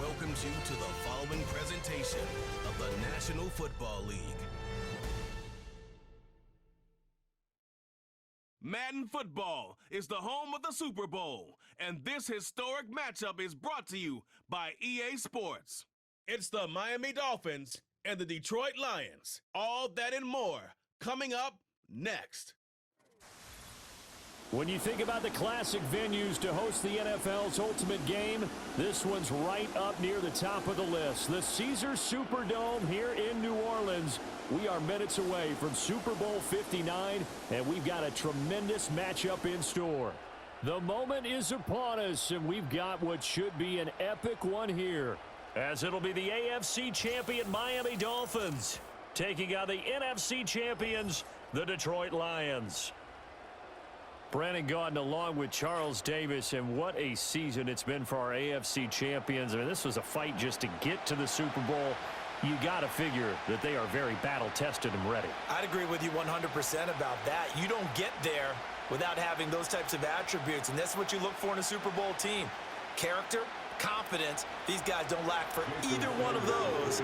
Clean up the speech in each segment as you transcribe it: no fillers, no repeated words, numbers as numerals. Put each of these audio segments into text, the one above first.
welcomes you to the following presentation of the National Football League. Madden Football is the home of the Super Bowl, and this historic matchup is brought to you by EA Sports. It's the Miami Dolphins and the Detroit Lions. All that and more coming up next. When you think about the classic venues to host the NFL's ultimate game, this one's right up near the top of the list. The Caesars Superdome here in New Orleans. We are minutes away from Super Bowl 59, and we've got a tremendous matchup in store. The moment is upon us, and we've got what should be an epic one here, as it'll be the AFC champion Miami Dolphins taking on the NFC champions, the Detroit Lions. Brandon Gaudin along with Charles Davis, and what a season it's been for our AFC champions. I mean, this was a fight just to get to the Super Bowl. You got to figure that they are very battle-tested and ready. I'd agree with you 100% about that. You don't get there without having those types of attributes, and that's what you look for in a Super Bowl team. Character, confidence. These guys don't lack for either one of those.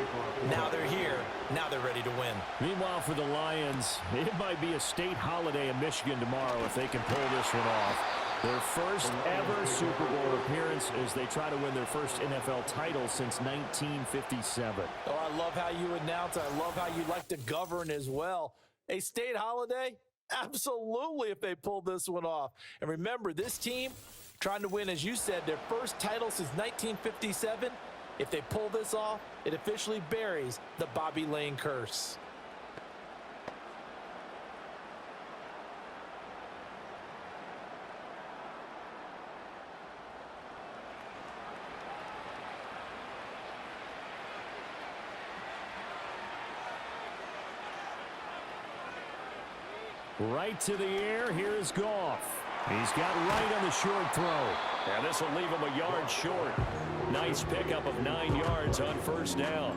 Now they're here. Now they're ready to win. Meanwhile, for the Lions, it might be a state holiday in Michigan tomorrow if they can pull this one off. Their first ever Super Bowl appearance as they try to win their first NFL title since 1957. Oh, I love how you announce. I love how you like to govern as well. A state holiday? Absolutely, if they pull this one off. And remember, this team trying to win, as you said, their first title since 1957. If they pull this off, it officially buries the Bobby Lane curse. Right to the air, here is Goff. He's got right on the short throw. And this will leave him a yard short. Nice pickup of 9 yards on first down.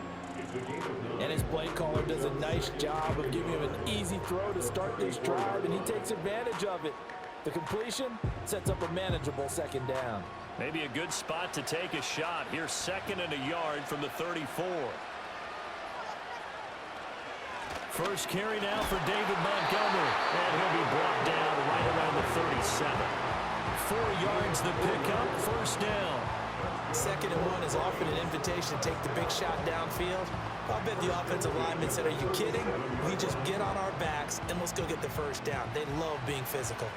And his play caller does a nice job of giving him an easy throw to start this drive, and he takes advantage of it. The completion sets up a manageable second down. Maybe a good spot to take a shot. Here's second and a yard from the 34. First carry now for David Montgomery, and he'll be brought down right around the 37. 4 yards the pickup, first down. Second and 1 is often an invitation to take the big shot downfield. I'll bet the offensive lineman said, are you kidding? We just get on our backs and let's go get the first down. They love being physical.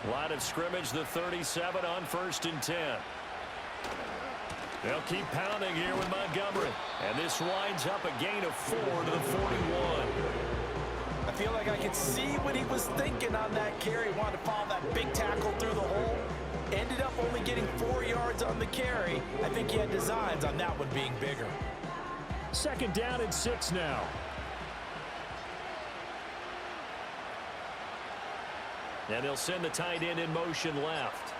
Line of scrimmage, the 37 on first and 10. They'll keep pounding here with Montgomery. And this winds up a gain of 4 to the 41. I feel like I can see what he was thinking on that carry. Wanted to follow that big tackle through the hole. Ended up only getting 4 yards on the carry. I think he had designs on that one being bigger. Second down and 6 now. And they'll send the tight end in motion left.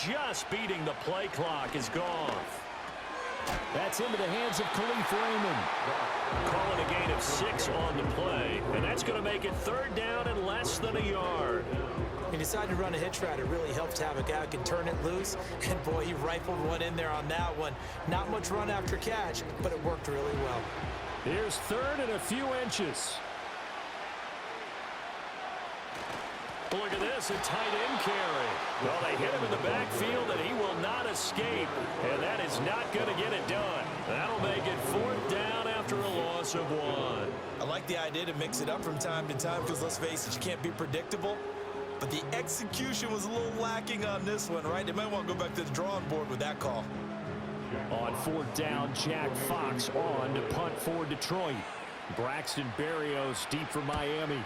Just beating the play clock is gone. That's into the hands of Khalif Raymond. Calling a gain of 6 on the play, and that's going to make it third down and less than a yard. He decided to run a hitch route. It really helps to have a guy who can turn it loose, and boy, he rifled one in there on that one. Not much run after catch, but it worked really well. Here's third and a few inches. Look at this, a tight end carry. Well, they hit him in the backfield, and he will not escape. And that is not going to get it done. That'll make it fourth down after a loss of 1. I like the idea to mix it up from time to time because, let's face it, you can't be predictable. But the execution was a little lacking on this one, right? They might want to go back to the drawing board with that call. On fourth down, Jack Fox on to punt for Detroit. Braxton Berrios deep for Miami.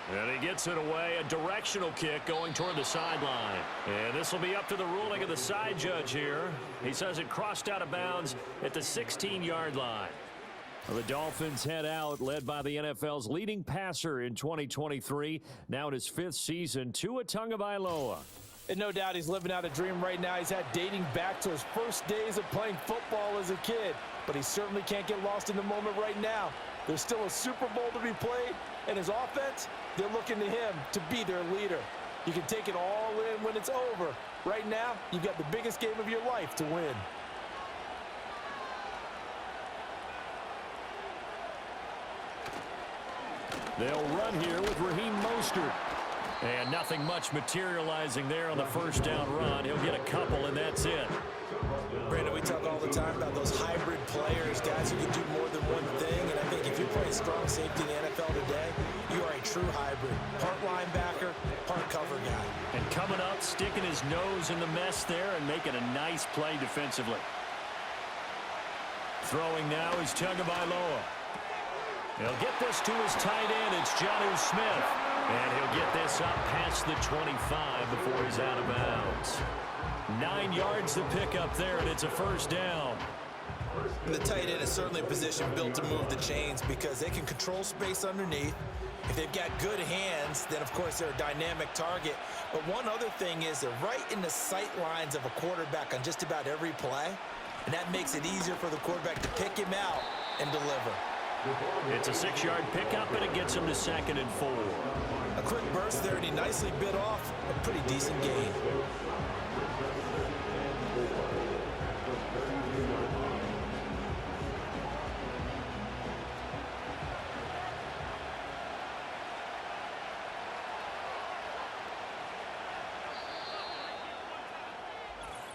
And he gets it away, a directional kick going toward the sideline. And this will be up to the ruling of the side judge here. He says it crossed out of bounds at the 16-yard line. Well, the Dolphins head out, led by the NFL's leading passer in 2023. Now in his 5th season, Tua Tagovailoa. And no doubt he's living out a dream right now. He's had dating back to his first days of playing football as a kid. But he certainly can't get lost in the moment right now. There's still a Super Bowl to be played, and his offense, they're looking to him to be their leader. You can take it all in when it's over. Right now, you've got the biggest game of your life to win. They'll run here with Raheem Mostert. And nothing much materializing there on the first down run. He'll get a couple, and that's it. Brandon, we talk all the time about those hybrid players, guys who can do more than one thing. And I think if you're playing strong safety in the NFL today, you are a true hybrid. Part linebacker, part cover guy. And coming up, sticking his nose in the mess there and making a nice play defensively. Throwing now is Tagovailoa. He'll get this to his tight end. It's Jonnu Smith. And he'll get this up past the 25 before he's out of bounds. 9 yards to pick up there, and it's a first down. The tight end is certainly a position built to move the chains because they can control space underneath. If they've got good hands, then, of course, they're a dynamic target. But one other thing is they're right in the sight lines of a quarterback on just about every play, and that makes it easier for the quarterback to pick him out and deliver. It's a 6-yard pickup, and it gets him to 2nd and 4. A quick burst there, and he nicely bit off a pretty decent gain.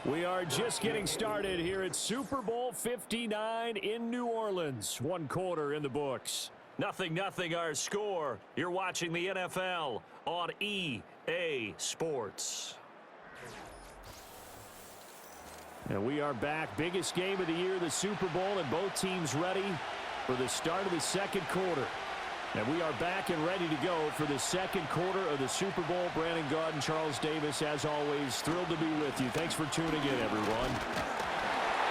We are just getting started here at Super Bowl 59 in New Orleans. 1 quarter in the books. 0-0 our score. You're watching the NFL on EA Sports. And we are back. Biggest game of the year, the Super Bowl, and both teams ready for the start of the 2nd quarter. And we are back and ready to go for the 2nd quarter of the Super Bowl. Brandon Gaudin, Charles Davis, as always, thrilled to be with you. Thanks for tuning in, everyone.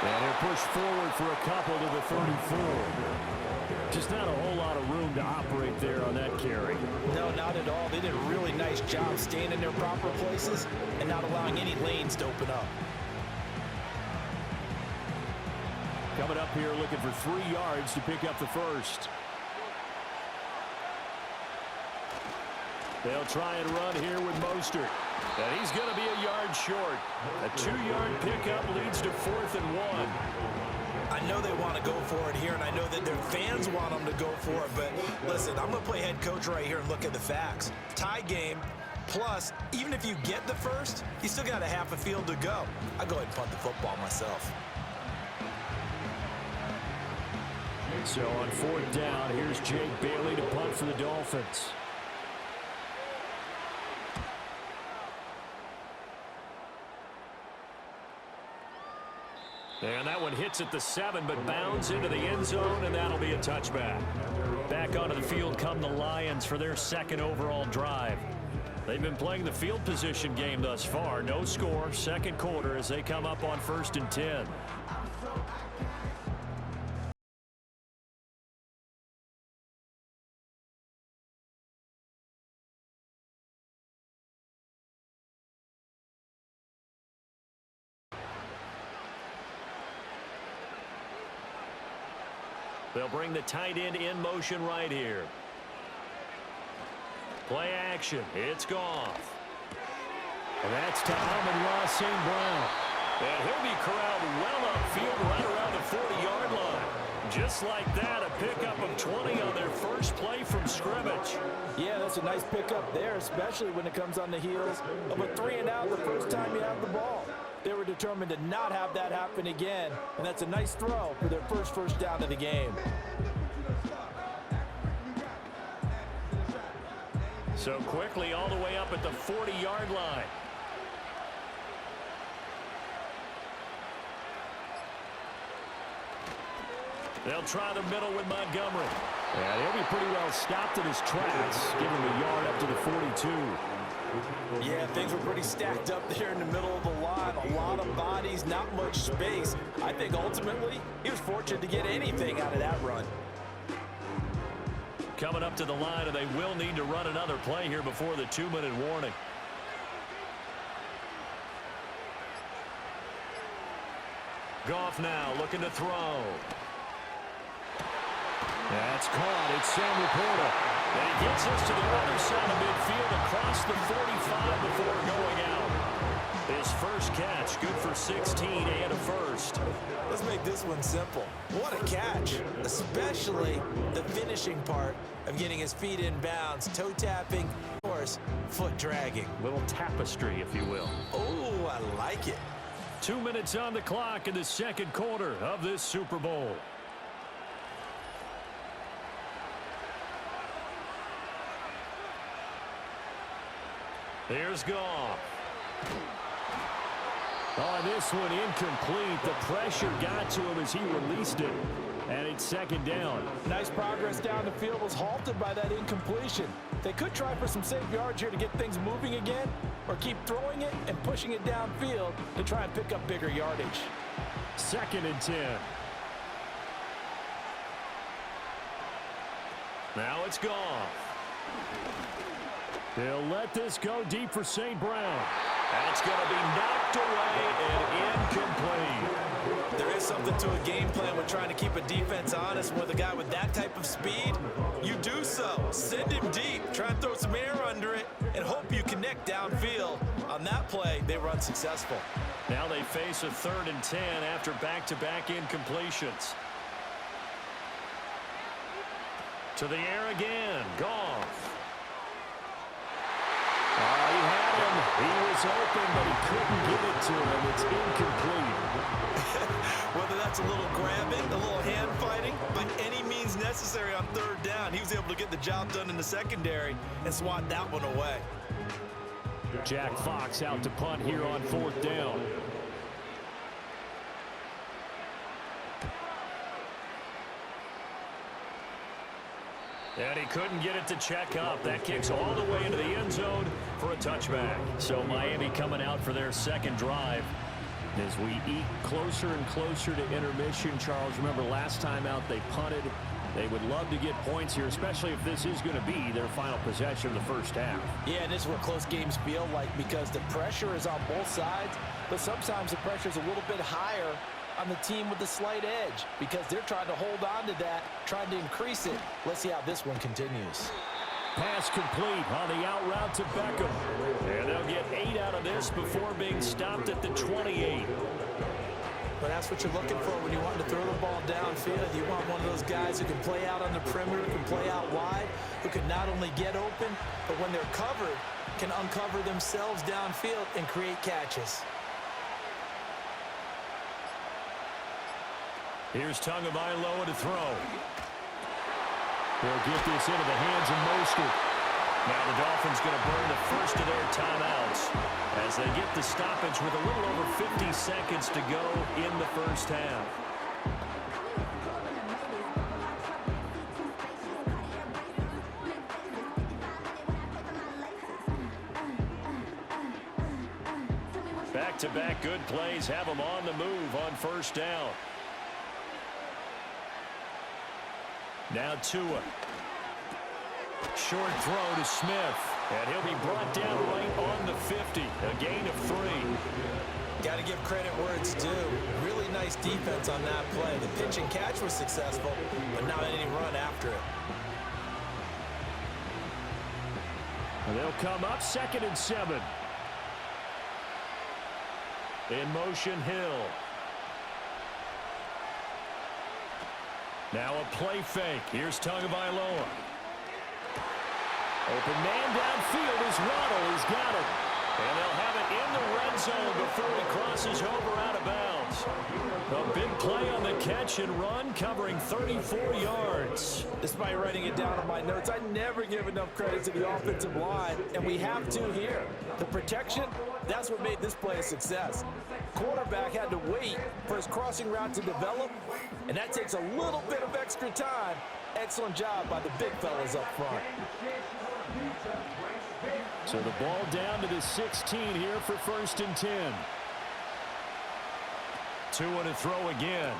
And he'll push forward for a couple to the 34. Just not a whole lot of room to operate there on that carry. No, not at all. They did a really nice job staying in their proper places and not allowing any lanes to open up. Coming up here looking for 3 yards to pick up the first. They'll try and run here with Mostert. And he's going to be a yard short. A 2-yard pickup leads to 4th and 1. I know they want to go for it here, and I know that their fans want them to go for it. But listen, I'm going to play head coach right here and look at the facts. Tie game, plus, even if you get the first, you still got a half a field to go. I go ahead and punt the football myself. So on 4th down, here's Jake Bailey to punt for the Dolphins. And that one hits at the 7, but bounds into the end zone, and that'll be a touchback. Back onto the field come the Lions for their 2nd overall drive. They've been playing the field position game thus far. No score, 2nd quarter as they come up on 1st and 10. They'll bring the tight end in motion right here. Play action. It's Goff. And that's to Amon-Ra St. Brown. And he'll be corralled well upfield right around the 40-yard line. Just like that, a pickup of 20 on their first play from scrimmage. Yeah, that's a nice pickup there, especially when it comes on the heels of a 3-and-out the first time you have the ball. They were determined to not have that happen again, and that's a nice throw for their first down of the game. So quickly all the way up at the 40-yard line. They'll try the middle with Montgomery. And he'll be pretty well stopped in his tracks, giving him a yard up to the 42. Yeah, things were pretty stacked up there in the middle of the line. A lot of bodies, not much space. I think ultimately he was fortunate to get anything out of that run. Coming up to the line, and they will need to run another play here before the 2-minute warning. Goff now looking to throw. That's caught. It's Sam Laporta. And he gets us to the other side of midfield across the 45 before going out. His first catch, good for 16 and a first. Let's make this one simple. What a catch, especially the finishing part of getting his feet in bounds, toe tapping, of course, foot dragging. Little tapestry, if you will. Oh, I like it. 2 minutes on the clock in the second quarter of this Super Bowl. Here's Goff. Oh, this one incomplete. The pressure got to him as he released it. And it's second down. Nice progress down the field was halted by that incompletion. They could try for some safe yards here to get things moving again, or keep throwing it and pushing it downfield to try and pick up bigger yardage. 2nd and 10. Now it's Goff. They'll let this go deep for St. Brown. That's going to be knocked away and incomplete. There is something to a game plan with trying to keep a defense honest with a guy with that type of speed. You do so. Send him deep. Try and throw some air under it and hope you connect downfield. On that play, they were unsuccessful. Now they face a 3rd and 10 after back-to-back incompletions. To the air again. Goff. He had him. He was open, but he couldn't get it to him. It's incomplete. Whether that's a little grabbing, a little hand fighting, by any means necessary on 3rd down, he was able to get the job done in the secondary and swat that one away. Jack Fox out to punt here on 4th down. And he couldn't get it to check up. That kicks all the way into the end zone for a touchback. So Miami coming out for their second drive. As we eke closer and closer to intermission, Charles, remember last time out they punted. They would love to get points here, especially if this is going to be their final possession of the first half. Yeah, and this is what close games feel like because the pressure is on both sides, but sometimes the pressure is a little bit higher on the team with the slight edge because they're trying to hold on to that, trying to increase it. Let's see how this one continues. Pass complete on the out route to Beckham. And they'll get 8 out of this before being stopped at the 28. But that's what you're looking for when you want to throw the ball downfield. You want one of those guys who can play out on the perimeter, who can play out wide, who can not only get open, but when they're covered, can uncover themselves downfield and create catches. Here's Tagovailoa to throw. They'll get this into the hands of Mostert. Now the Dolphins going to burn the first of their timeouts as they get the stoppage with a little over 50 seconds to go in the first half. Back-to-back good plays have them on the move on first down. Now Tua. Short throw to Smith. And he'll be brought down right on the 50. A gain of 3. Got to give credit where it's due. Really nice defense on that play. The pitch and catch was successful, but not any run after it. And they'll come up 2nd and 7. In motion, Hill. Now a play fake. Here's Tagovailoa. Open man downfield is Waddle. He's got it. And they'll have it in the red zone before he crosses over out of bounds. A big play on the catch and run, covering 34 yards. Despite writing it down on my notes, I never give enough credit to the offensive line, and we have to here. The protection, that's what made this play a success. Quarterback had to wait for his crossing route to develop, and that takes a little bit of extra time. Excellent job by the big fellas up front. So the ball down to the 16 here for 1st and 10. Tua to throw again.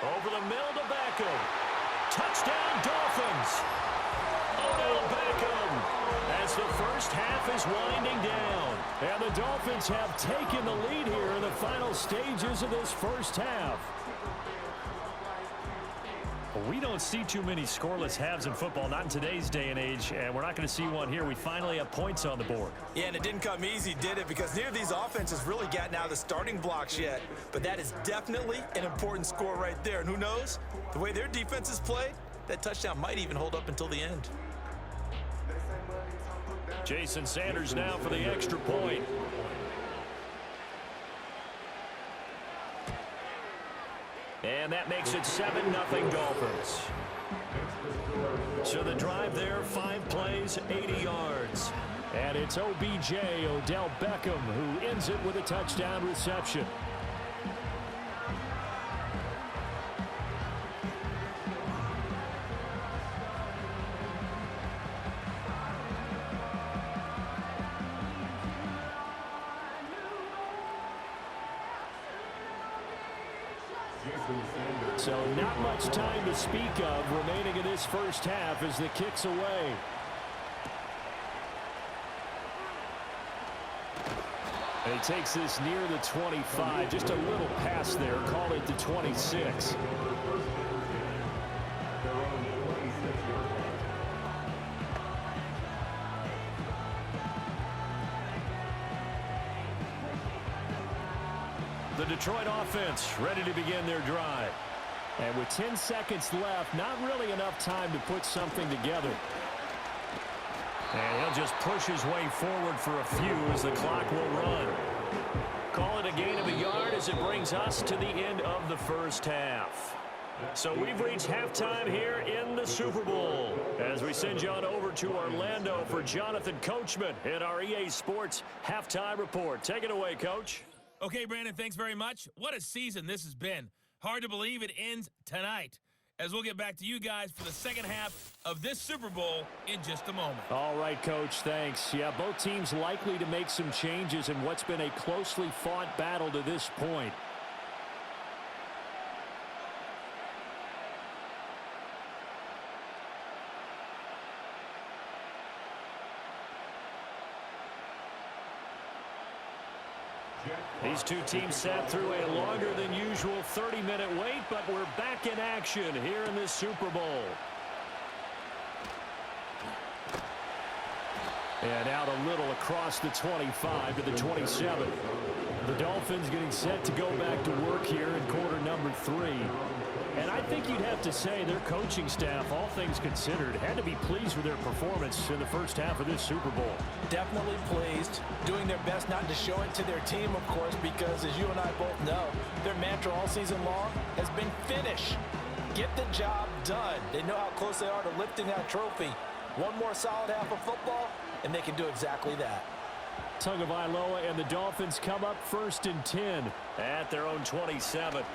Over the middle to Beckham. Touchdown Dolphins. Odell Beckham. As the first half is winding down. And the Dolphins have taken the lead here in the final stages of this first half. We don't see too many scoreless halves in football, not in today's day and age, and we're not going to see one here. We finally have points on the board. Yeah, and it didn't come easy, did it? Because neither of these offenses really gotten out of the starting blocks yet. But that is definitely an important score right there. And who knows? The way their defense is played, that touchdown might even hold up until the end. Jason Sanders now for the extra point. And that makes it 7-0 Dolphins. So the drive there, 5 plays, 80 yards. And it's OBJ, Odell Beckham, who ends it with a touchdown reception. So not much time to speak of remaining in this first half as the kick's away. And he takes this near the 25. Just a little pass there. Call it the 26. The Detroit offense ready to begin their drive. And with 10 seconds left, not really enough time to put something together. And he'll just push his way forward for a few as the clock will run. Call it a gain of a yard as it brings us to the end of the first half. So we've reached halftime here in the Super Bowl as we send you on over to Orlando for Jonathan Coachman in our EA Sports Halftime Report. Take it away, Coach. Okay, Brandon, thanks very much. What a season this has been. Hard to believe it ends tonight, as we'll get back to you guys for the second half of this Super Bowl in just a moment. All right, Coach, thanks. Yeah, both teams likely to make some changes in what's been a closely fought battle to this point. These two teams sat through a longer than usual 30-minute wait, but we're back in action here in this Super Bowl. And out a little across the 25 to the 27. The Dolphins getting set to go back to work here in quarter number 3. And I think you'd have to say their coaching staff, all things considered, had to be pleased with their performance in the first half of this Super Bowl. Definitely pleased, doing their best not to show it to their team, of course, because as you and I both know, their mantra all season long has been finish. Get the job done. They know how close they are to lifting that trophy. One more solid half of football, and they can do exactly that. Tagovailoa and the Dolphins come up 1st and 10 at their own 27.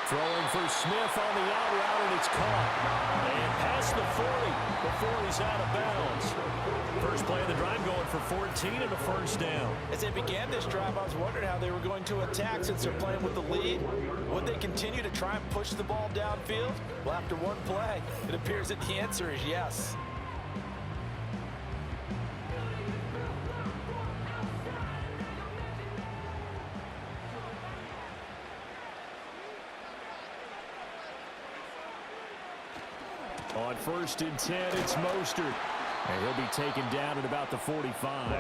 Throwing for Smith on the out route, and it's caught. And past the 40 before he's out of bounds. First play of the drive going for 14 and a first down. As they began this drive, I was wondering how they were going to attack since they're playing with the lead. Would they continue to try and push the ball downfield? Well, after one play, it appears that the answer is yes. On 1st and 10, it's Mostert. And he'll be taken down at about the 45.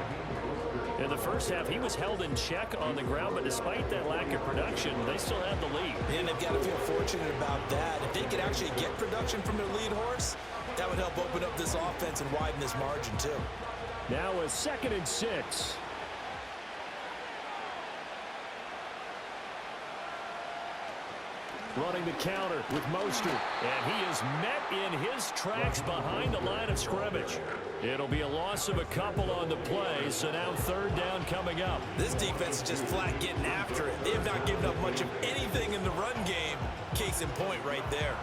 In the first half, he was held in check on the ground, but despite that lack of production, they still have the lead. And they've got to feel fortunate about that. If they could actually get production from their lead horse, that would help open up this offense and widen this margin, too. Now a 2nd and 6. Running the counter with Mostert, and he is met in his tracks behind the line of scrimmage. It'll be a loss of a couple on the play, so now 3rd down coming up. This defense is just flat getting after it. They have not given up much of anything in the run game. Case in point right there.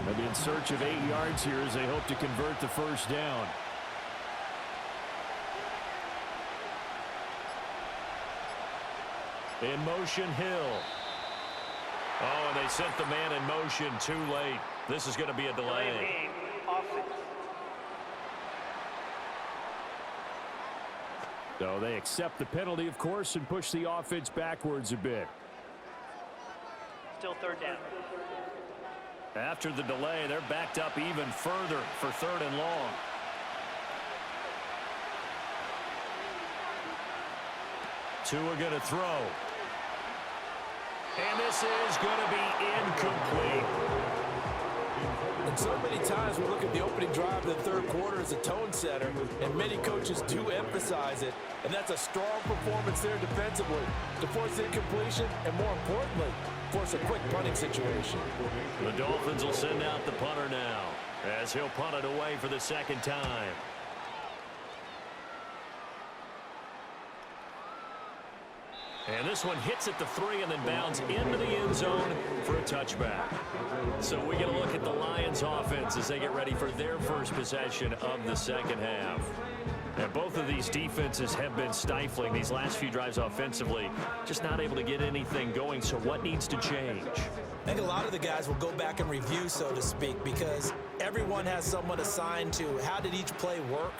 They'll be in search of 8 yards here as they hope to convert the first down. In motion, Hill. Oh, and they sent the man in motion too late. This is going to be a delay. So they accept the penalty, of course, and push the offense backwards a bit. Still 3rd down. After the delay, they're backed up even further for 3rd and long. Tua going to throw. And this is going to be incomplete. And so many times we look at the opening drive of the 3rd quarter as a tone setter, and many coaches do emphasize it. And that's a strong performance there defensively to force incompletion and, more importantly, force a quick punting situation. The Dolphins will send out the punter now as he'll punt it away for the 2nd time. And this one hits at the 3 and then bounds into the end zone for a touchback. So we get a look at the Lions offense as they get ready for their first possession of the 2nd half. And both of these defenses have been stifling these last few drives offensively, just not able to get anything going. So what needs to change? I think a lot of the guys will go back and review, so to speak, because everyone has someone assigned to how did each play work.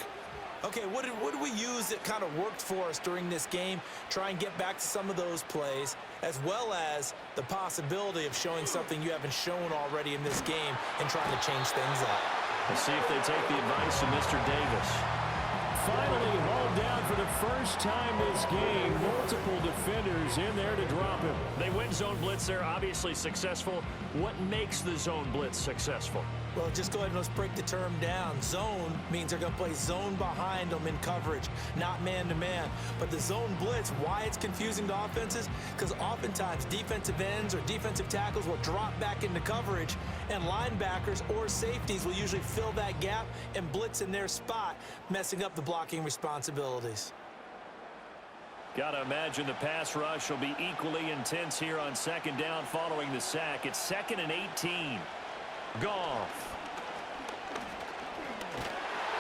Okay, what did we use that kind of worked for us during this game? Try and get back to some of those plays, as well as the possibility of showing something you haven't shown already in this game and trying to change things up. We'll see if they take the advice of Mr. Davis. Finally hauled down for the first time this game. Multiple defenders in there to drop him. They win zone blitz. They're obviously successful. What makes the zone blitz successful? Well, just go ahead and let's break the term down. Zone means they're going to play zone behind them in coverage, not man-to-man. But the zone blitz, why it's confusing to offenses? Because oftentimes defensive ends or defensive tackles will drop back into coverage, and linebackers or safeties will usually fill that gap and blitz in their spot, messing up the blocking responsibilities. Got to imagine the pass rush will be equally intense here on 2nd down following the sack. It's 2nd and 18. Goff.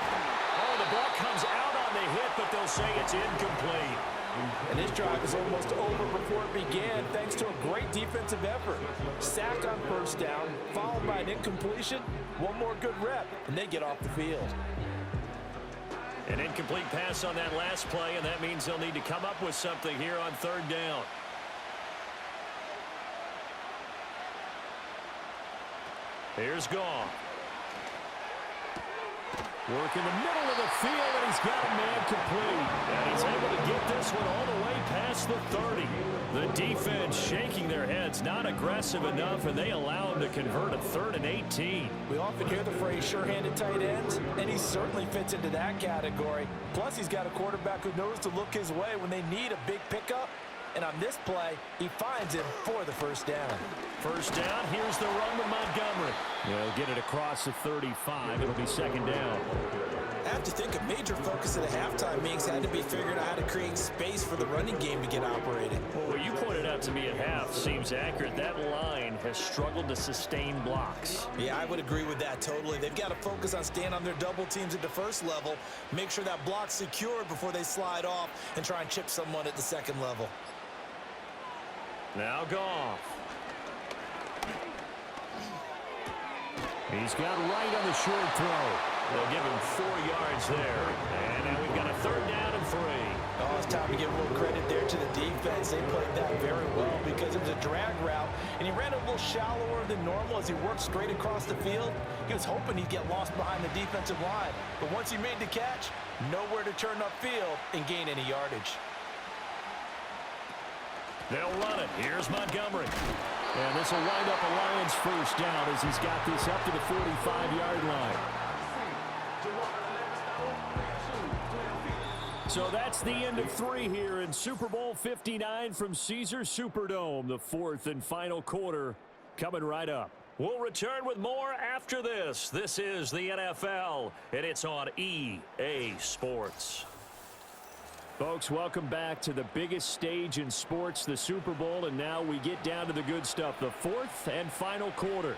Oh, the ball comes out on the hit, but they'll say it's incomplete. And this drive is almost over before it began, thanks to a great defensive effort. Sack on 1st down, followed by an incompletion. One more good rep, and they get off the field. An incomplete pass on that last play, and that means they'll need to come up with something here on 3rd down. Here's Goff. Work in the middle of the field, and he's got a man complete. And he's able to get this one all the way past the 30. The defense shaking their heads, not aggressive enough, and they allow him to convert a 3rd and 18. We often hear the phrase sure-handed tight ends, and he certainly fits into that category. Plus, he's got a quarterback who knows to look his way when they need a big pickup. And on this play, he finds him for the 1st down. 1st down, here's the run with Montgomery. They'll get it across the 35. It'll be 2nd down. I have to think a major focus at the halftime meetings had to be figuring out how to create space for the running game to get operating. Well, what you pointed out to me at half seems accurate. That line has struggled to sustain blocks. Yeah, I would agree with that totally. They've got to focus on staying on their double teams at the 1st level, make sure that block's secured before they slide off, and try and chip someone at the 2nd level. Now Goff. He's got right on the short throw. They'll give him 4 yards there. And now we've got a 3rd down and 3. Oh, it's time to give a little credit there to the defense. They played that very well because it was a drag route, and he ran a little shallower than normal as he worked straight across the field. He was hoping he'd get lost behind the defensive line. But once he made the catch, nowhere to turn upfield and gain any yardage. They'll run it. Here's Montgomery. And this will wind up a Lions 1st down as he's got this up to the 45-yard line. So that's the end of 3 here in Super Bowl 59 from Caesars Superdome. The 4th and final quarter coming right up. We'll return with more after this. This is the NFL, and it's on EA Sports. Folks, welcome back to the biggest stage in sports, the Super Bowl, and now we get down to the good stuff, the 4th and final quarter.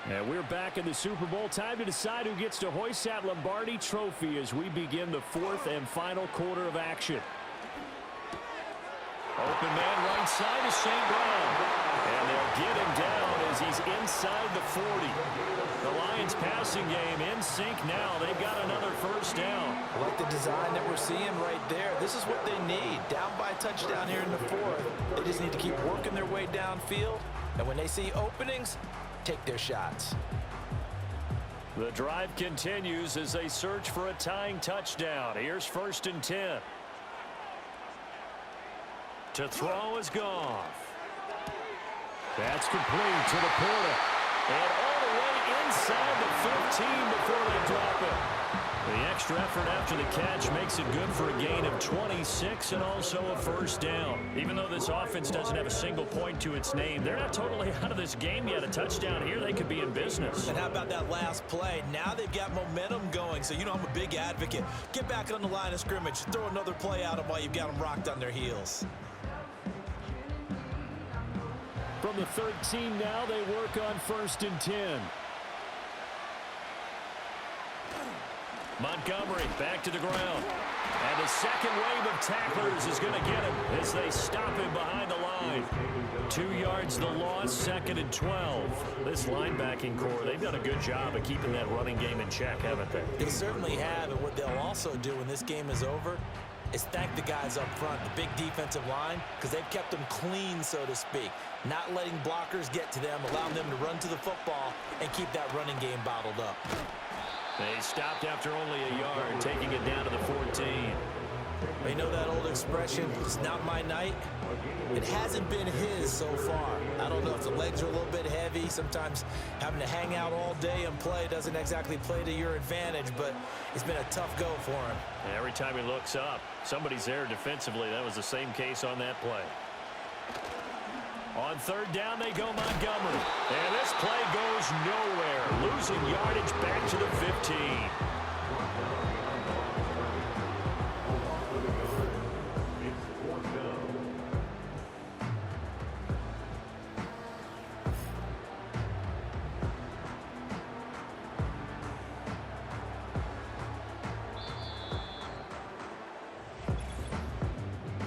And we're back in the Super Bowl. Time to decide who gets to hoist that Lombardi trophy as we begin the 4th and final quarter of action. Open man right side is St. Brown. And they'll get him down as he's inside the 40. The Lions passing game in sync now. They've got another 1st down. I like the design that we're seeing right there. This is what they need. Down by a touchdown here in the 4th. They just need to keep working their way downfield And when they see openings, take their shots. The drive continues as they search for a tying touchdown. Here's 1st and 10. To throw is Goff. That's complete to the Porter. And all the way inside the 15 before they drop it. The extra effort after the catch makes it good for a gain of 26 and also a 1st down. Even though this offense doesn't have a single point to its name, they're not totally out of this game yet. A touchdown here, they could be in business. And how about that last play? Now they've got momentum going, so you know I'm a big advocate. Get back on the line of scrimmage. Throw another play at them while you've got them rocked on their heels. From the 13 now, they work on 1st and 10. Montgomery back to the ground. And the second wave of tacklers is going to get him as they stop him behind the line. 2 yards the loss, 2nd and 12. This linebacking core, they've done a good job of keeping that running game in check, haven't they? They certainly have, and what they'll also do when this game is over is thank the guys up front, the big defensive line, because they've kept them clean, so to speak. Not letting blockers get to them, allowing them to run to the football and keep that running game bottled up. They stopped after only a yard, taking it down to the 14. You know that old expression, it's not my night? It hasn't been his so far. I don't know if the legs are a little bit heavy. Sometimes having to hang out all day and play doesn't exactly play to your advantage, but it's been a tough go for him. Every time he looks up, somebody's there defensively. That was the same case on that play. On 3rd down, they go Montgomery. And this play goes nowhere. Losing yardage back to the 15.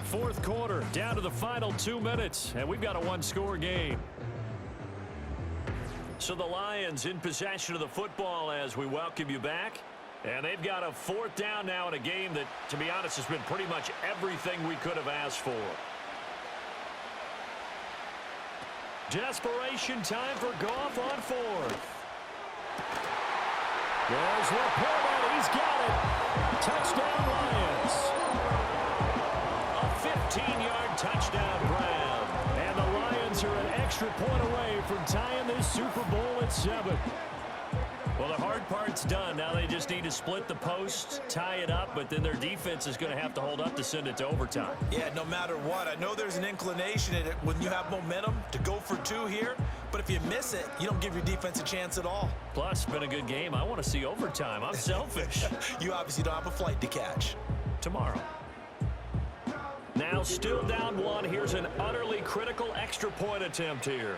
Fourth quarter, down to the final 2 minutes, and we've got a one-score game. So the Lions in possession of the football as we welcome you back. And they've got a 4th down now in a game that, to be honest, has been pretty much everything we could have asked for. Desperation time for Goff on 4th. There's Laporta. He's got it. Touchdown, Lions. 15-yard touchdown, Brown. And the Lions are an extra point away from tying this Super Bowl at 7. Well, the hard part's done. Now they just need to split the post, tie it up, but then their defense is going to have to hold up to send it to overtime. Yeah, no matter what. I know there's an inclination in it when you have momentum to go for 2 here, but if you miss it, you don't give your defense a chance at all. Plus, it's been a good game. I want to see overtime. I'm selfish. You obviously don't have a flight to catch. Tomorrow. Now still down 1. Here's an utterly critical extra point attempt here.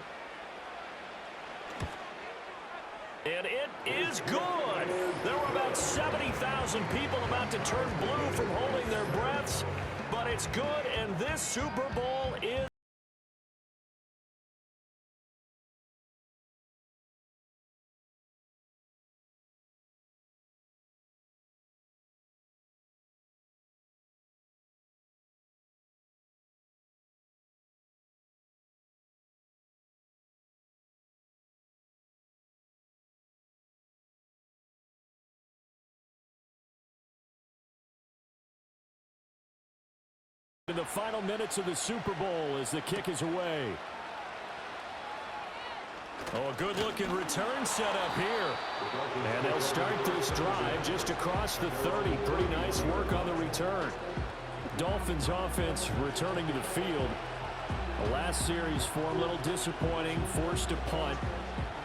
And it is good. There were about 70,000 people about to turn blue from holding their breaths, but it's good, and this Super Bowl is in the final minutes of the Super Bowl as the kick is away. Oh, a good-looking return setup here. And they'll start this drive just across the 30. Pretty nice work on the return. Dolphins offense returning to the field. The last series for a little disappointing, forced a punt.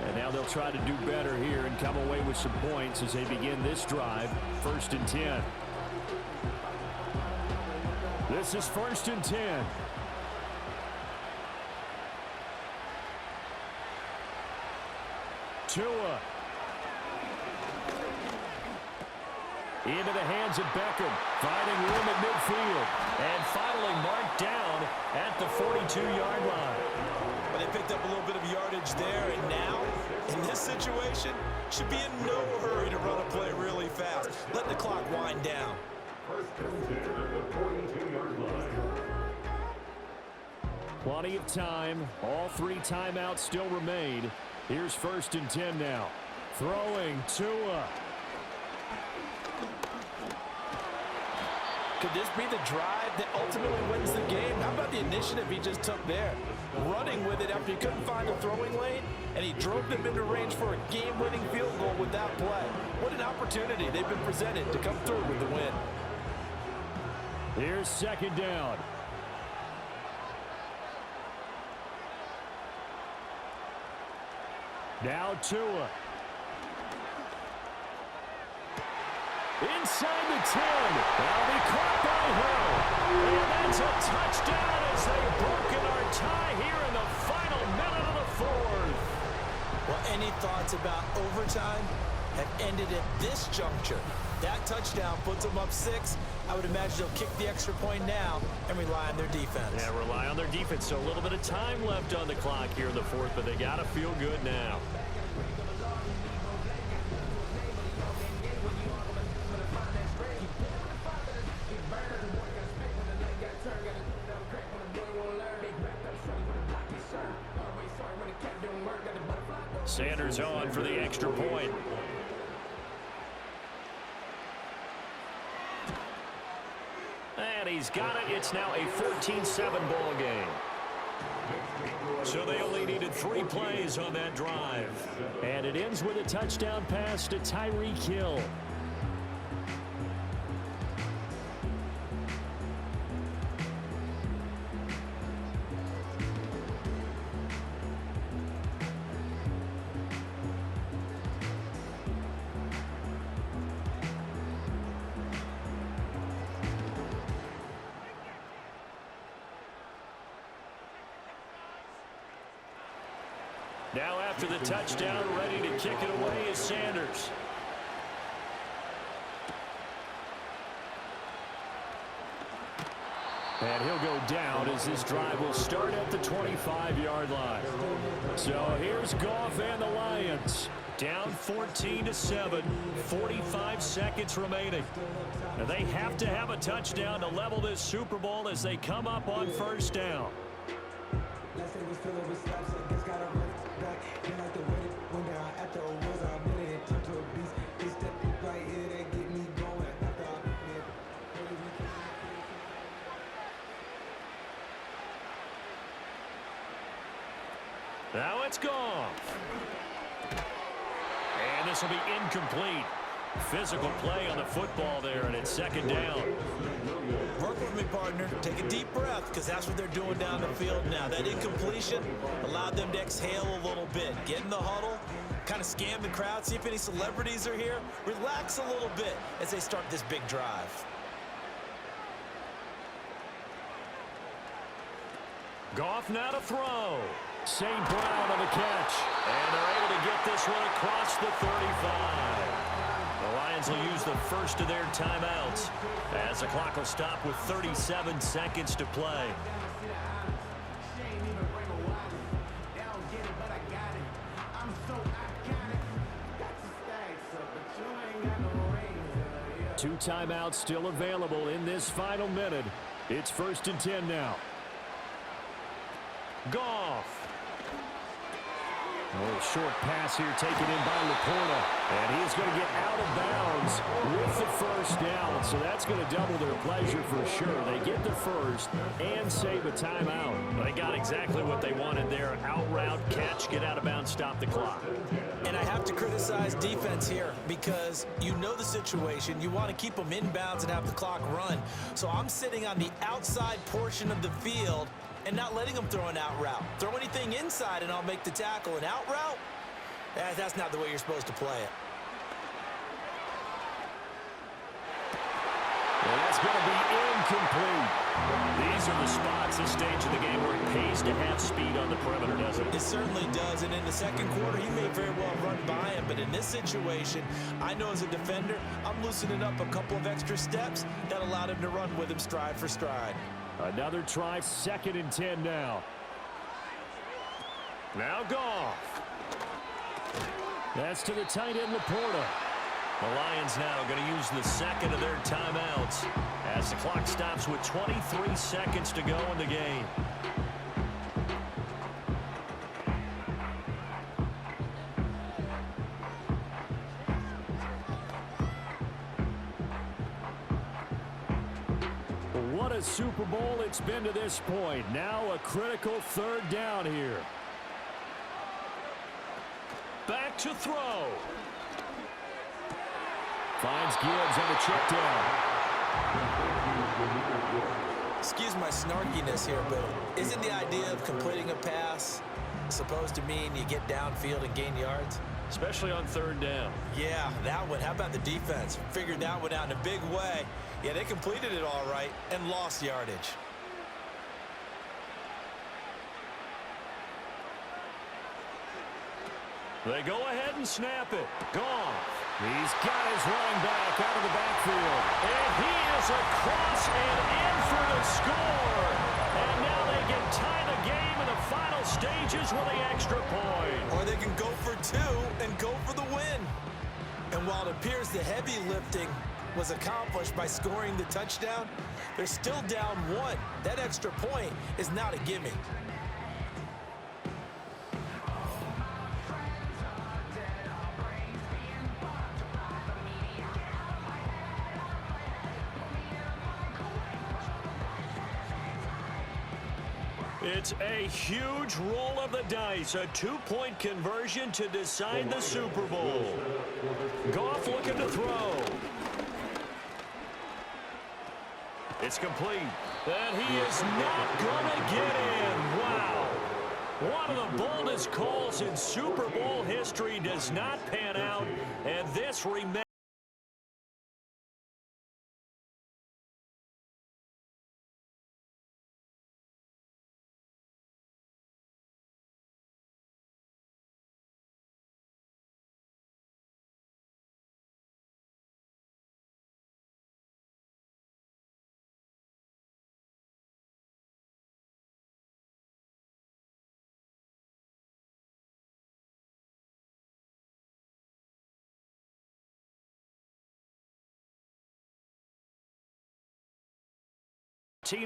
And now they'll try to do better here and come away with some points as they begin this drive. 1st and 10. This is 1st and 10. Tua. Into the hands of Beckham. Finding room at midfield. And finally marked down at the 42-yard line. But they picked up a little bit of yardage there, and now, in this situation, should be in no hurry to run a play really fast. Let the clock wind down. Plenty of time. All 3 timeouts still remain. Here's 1st and 10 now. Throwing Tua. Could this be the drive that ultimately wins the game? How about the initiative he just took there? Running with it after he couldn't find a throwing lane, and he drove them into range for a game-winning field goal with that play. What an opportunity they've been presented to come through with the win. Here's 2nd down. Now Tua. Inside the 10. That'll be caught by Hill. And that's a touchdown as they've broken our tie here in the final minute of the 4th. Well, any thoughts about overtime have ended at this juncture. That touchdown puts them up 6. I would imagine they'll kick the extra point now and rely on their defense. Yeah, rely on their defense. So a little bit of time left on the clock here in the 4th, but they got to feel good now. Sanders on for the extra point. And he's got it. It's now a 14-7 ball game. So they only needed 3 plays on that drive. And it ends with a touchdown pass to Tyreek Hill. Now after the touchdown, ready to kick it away is Sanders. And he'll go down as this drive will start at the 25-yard line. So here's Goff and the Lions. Down 14-7, 45 seconds remaining. Now they have to have a touchdown to level this Super Bowl as they come up on 1st down. Now it's Goff. And this will be incomplete. Physical play on the football there, and it's 2nd down. Work with me, partner. Take a deep breath, because that's what they're doing down the field now. That incompletion allowed them to exhale a little bit. Get in the huddle, kind of scan the crowd, see if any celebrities are here. Relax a little bit as they start this big drive. Goff now to throw. St. Brown on the catch. And they're able to get this one across the 35. The Lions will use the first of their timeouts as the clock will stop with 37 seconds to play. Two timeouts still available in this final minute. It's 1st and 10 now. Goff. A little short pass here taken in by Laporta. And he is going to get out of bounds with the 1st down. So that's going to double their pleasure for sure. They get the first and save a timeout. They got exactly what they wanted there. Out route, catch, get out of bounds, stop the clock. And I have to criticize defense here because you know the situation. You want to keep them inbounds and have the clock run. So I'm sitting on the outside portion of the field and not letting them throw an out route. Throw anything inside and I'll make the tackle. An out route? That's not the way you're supposed to play it. Well, that's going to be incomplete. These are the spots, this stage of the game, where it pays to have speed on the perimeter, doesn't it? It certainly does, and in the second quarter, he may very well run by him, but in this situation, I know as a defender, I'm loosening up a couple of extra steps that allowed him to run with him stride for stride. Another try, 2nd and 10 now. Now Goff. That's to the tight end, Laporta. The Lions now going to use the second of their timeouts as the clock stops with 23 seconds to go in the game. the Super Bowl it's been to this point. Now a critical third down here. Back to throw. Finds Gibbs on the check down. Excuse my snarkiness here, but isn't the idea of completing a pass supposed to mean you get downfield and gain yards? Especially on third down. Yeah, that one. How about the defense? Figured that one out in a big way. Yeah, they completed it all right and lost yardage. They go ahead and snap it. Gone. He's got his running back out of the backfield. And he is across and in for the score. And now they can tie the game in the final stages with the extra point. Or they can go for two and go for the win. And while it appears the heavy lifting was accomplished by scoring the touchdown, they're still down one. That extra point is not a gimme. It's a huge roll of the dice, a two-point conversion to decide the Super Bowl. Goff looking to throw. It's complete. And he is not going to get in. Wow. One of the boldest calls in Super Bowl history does not pan out, and this remains.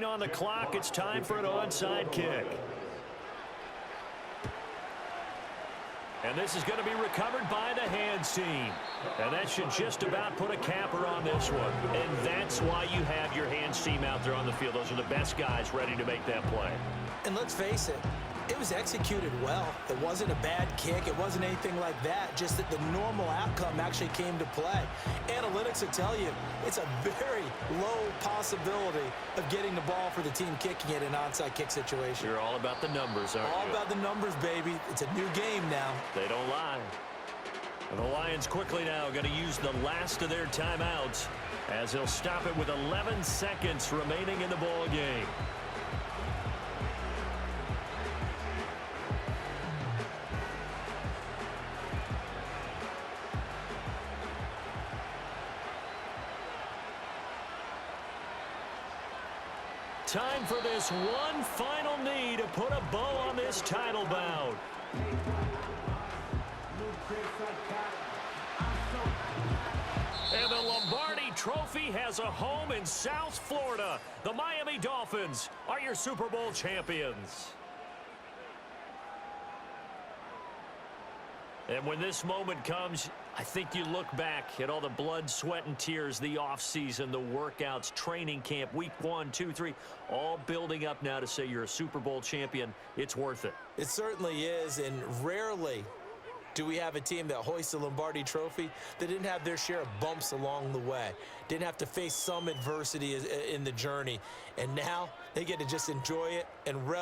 On the clock, it's time for an onside kick. And this is going to be recovered by the hands team. And that should just about put a capper on this one. And that's why you have your hands team out there on the field. Those are the best guys ready to make that play. And let's face it, it was executed well. It wasn't a bad kick. It wasn't anything like that. Just that the normal outcome actually came to play. Analytics will tell you it's a very low possibility of getting the ball for the team kicking it in an onside kick situation. You're all about the numbers, aren't you? All about the numbers, baby. It's a new game now. They don't lie. And the Lions quickly now going to use the last of their timeouts as they'll stop it with 11 seconds remaining in the ball game. Time for this one final knee to put a bow on this title bout. And the Lombardi Trophy has a home in South Florida. The Miami Dolphins are your Super Bowl champions. And when this moment comes, I think you look back at all the blood, sweat, and tears, the offseason, the workouts, training camp, week 1, 2, 3, all building up now to say you're a Super Bowl champion. It's worth it. It certainly is, and rarely do we have a team that hoists the Lombardi Trophy that didn't have their share of bumps along the way, didn't have to face some adversity in the journey, and now they get to just enjoy it and revel.